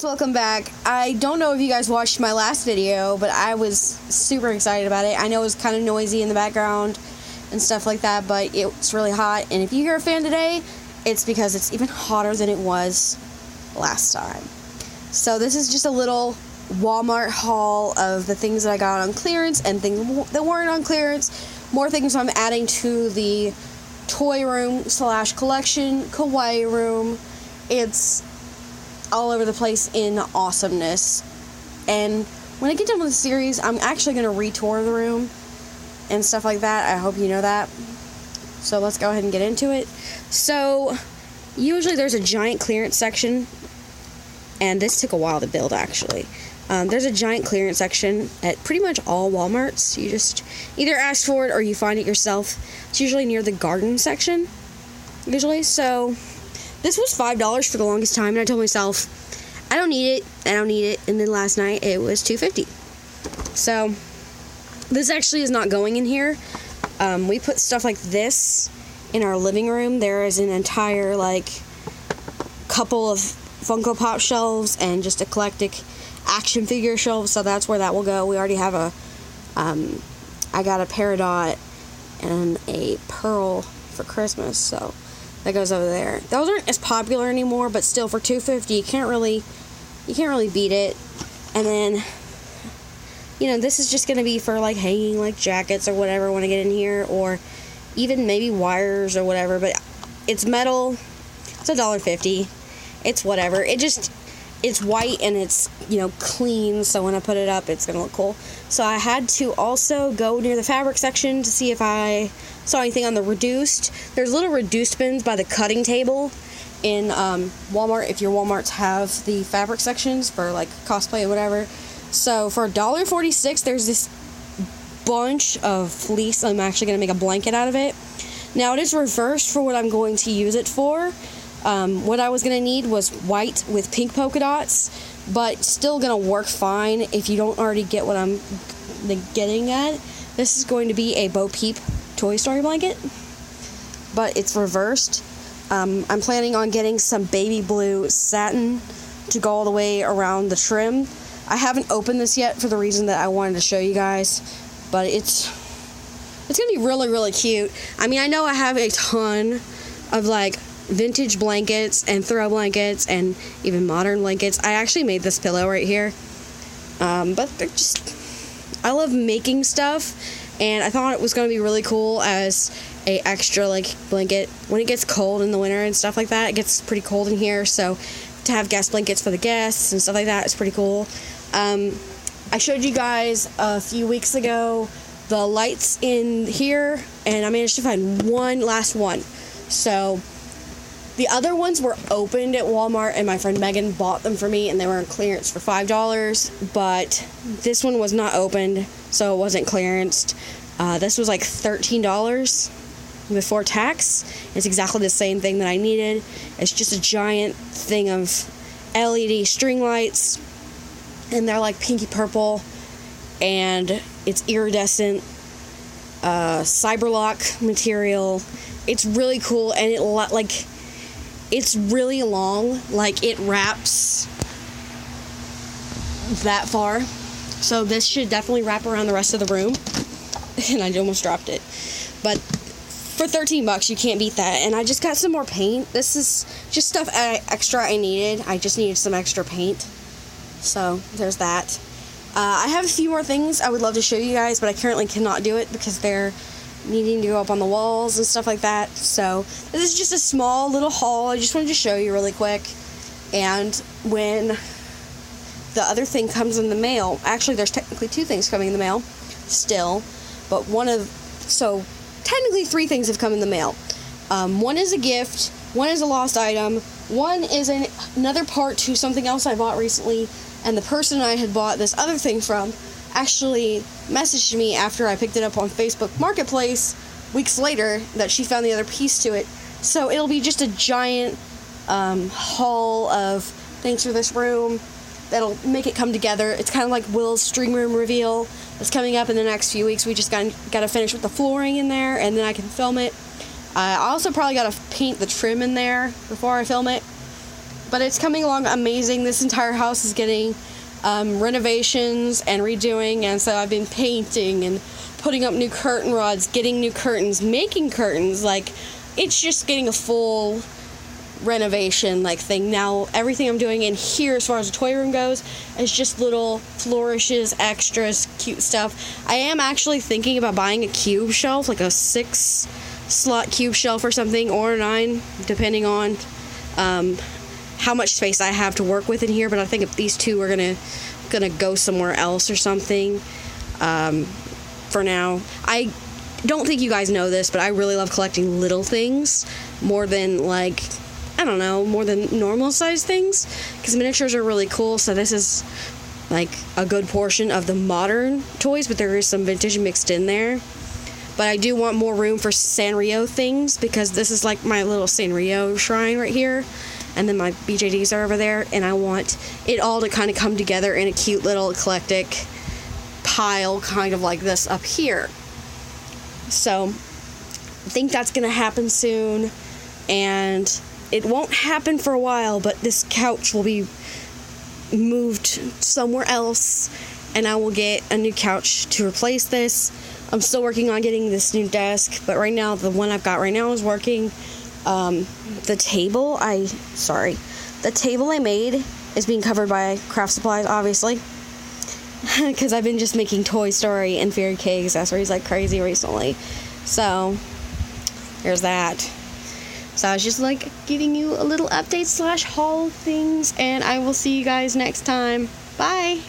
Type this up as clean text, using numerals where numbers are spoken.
Welcome back. I don't know if you guys watched my last video, but I was super excited about it. I know it was kind of noisy in the background and stuff like that, but it's really hot. And if you hear a fan today, it's because it's even hotter than it was last time. So this is just a little Walmart haul of the things that I got on clearance and things that weren't on clearance. More things I'm adding to the toy room / collection, Kawaii room. It's all over the place in awesomeness. And when I get done with the series, I'm actually going to retour the room and stuff like that. I hope you know that. So let's go ahead and get into it. So usually there's a giant clearance section, and this took a while to build actually. There's a giant clearance section at pretty much all Walmarts. You just either ask for it or you find it yourself. It's usually near the garden section, usually. So this was $5 for the longest time, and I told myself, I don't need it, and then last night it was $2.50. So this actually is not going in here. We put stuff like this in our living room. There is an entire, couple of Funko Pop shelves and just eclectic action figure shelves, so that's where that will go. We already have I got a Peridot and a Pearl for Christmas, so that goes over there. Those aren't as popular anymore, but still for $2.50 you can't really beat it. And then, this is just gonna be for hanging jackets or whatever when I get in here, or even maybe wires or whatever. But it's metal. It's $1.50. It's whatever. It's white and it's clean, so when I put it up it's gonna look cool. So I had to also go near the fabric section to see if I saw anything on the reduced. There's little reduced bins by the cutting table in Walmart, if your Walmarts have the fabric sections for cosplay or whatever. So for $1.46 there's this bunch of fleece. I'm actually gonna make a blanket out of it. Now it is reversed for what I'm going to use it for. What I was going to need was white with pink polka dots, but still going to work fine if you don't already get what I'm getting at. This is going to be a Bo Peep Toy Story blanket, but it's reversed. I'm planning on getting some baby blue satin to go all the way around the trim. I haven't opened this yet for the reason that I wanted to show you guys, but it's going to be really, really cute. I mean, I know I have a ton of vintage blankets and throw blankets and even modern blankets. I actually made this pillow right here, but they're just, I love making stuff, and I thought it was going to be really cool as a extra blanket when it gets cold in the winter and stuff like that. It gets pretty cold in here, so to have guest blankets for the guests and stuff like that is pretty cool. I showed you guys a few weeks ago the lights in here, and I managed to find one last one. So the other ones were opened at Walmart, and my friend Megan bought them for me, and they were on clearance for $5, but this one was not opened, so it wasn't clearanced. This was $13 before tax. It's exactly the same thing that I needed. It's just a giant thing of LED string lights, and they're pinky purple, and it's iridescent cyberlock material. It's really cool, and it's really long, it wraps that far. So this should definitely wrap around the rest of the room. And I almost dropped it. But for $13, you can't beat that. And I just got some more paint. This is just stuff extra I needed. I just needed some extra paint. So there's that. I have a few more things I would love to show you guys, but I currently cannot do it because they're needing to go up on the walls and stuff like that. So this is just a small little haul. I just wanted to show you really quick. And when the other thing comes in the mail, actually there's technically two things coming in the mail still, but so technically three things have come in the mail. One is a gift, one is a lost item, one is another part to something else I bought recently, and the person I had bought this other thing from actually messaged me after I picked it up on Facebook Marketplace weeks later that she found the other piece to it. So it'll be just a giant haul of things for this room that'll make it come together. It's kind of like Will's string room reveal that's coming up in the next few weeks. We just got to finish with the flooring in there, and then I can film it. I also probably got to paint the trim in there before I film it. But it's coming along amazing. This entire house is getting renovations and redoing, and so I've been painting and putting up new curtain rods, getting new curtains, making curtains. Like, it's just getting a full renovation like thing. Now everything I'm doing in here as far as the toy room goes is just little flourishes, extras, cute stuff. I am actually thinking about buying a cube shelf, like a 6-slot cube shelf or something, or 9, depending on how much space I have to work with in here. But I think if these two are gonna go somewhere else or something for now. I don't think you guys know this, but I really love collecting little things more than, like, I don't know, more than normal size things, because miniatures are really cool. So this is like a good portion of the modern toys, but there is some vintage mixed in there. But I do want more room for Sanrio things, because this is like my little Sanrio shrine right here, and then my BJDs are over there, and I want it all to kind of come together in a cute little eclectic pile, kind of like this up here. So I think that's gonna happen soon, and it won't happen for a while, but this couch will be moved somewhere else, and I will get a new couch to replace this. I'm still working on getting this new desk, but right now, the one I've got right now is working. The table I made is being covered by craft supplies, obviously, because I've been just making Toy Story and Fairy Cake accessories like crazy recently. So, there's that. So I was just like giving you a little update / haul things, and I will see you guys next time. Bye!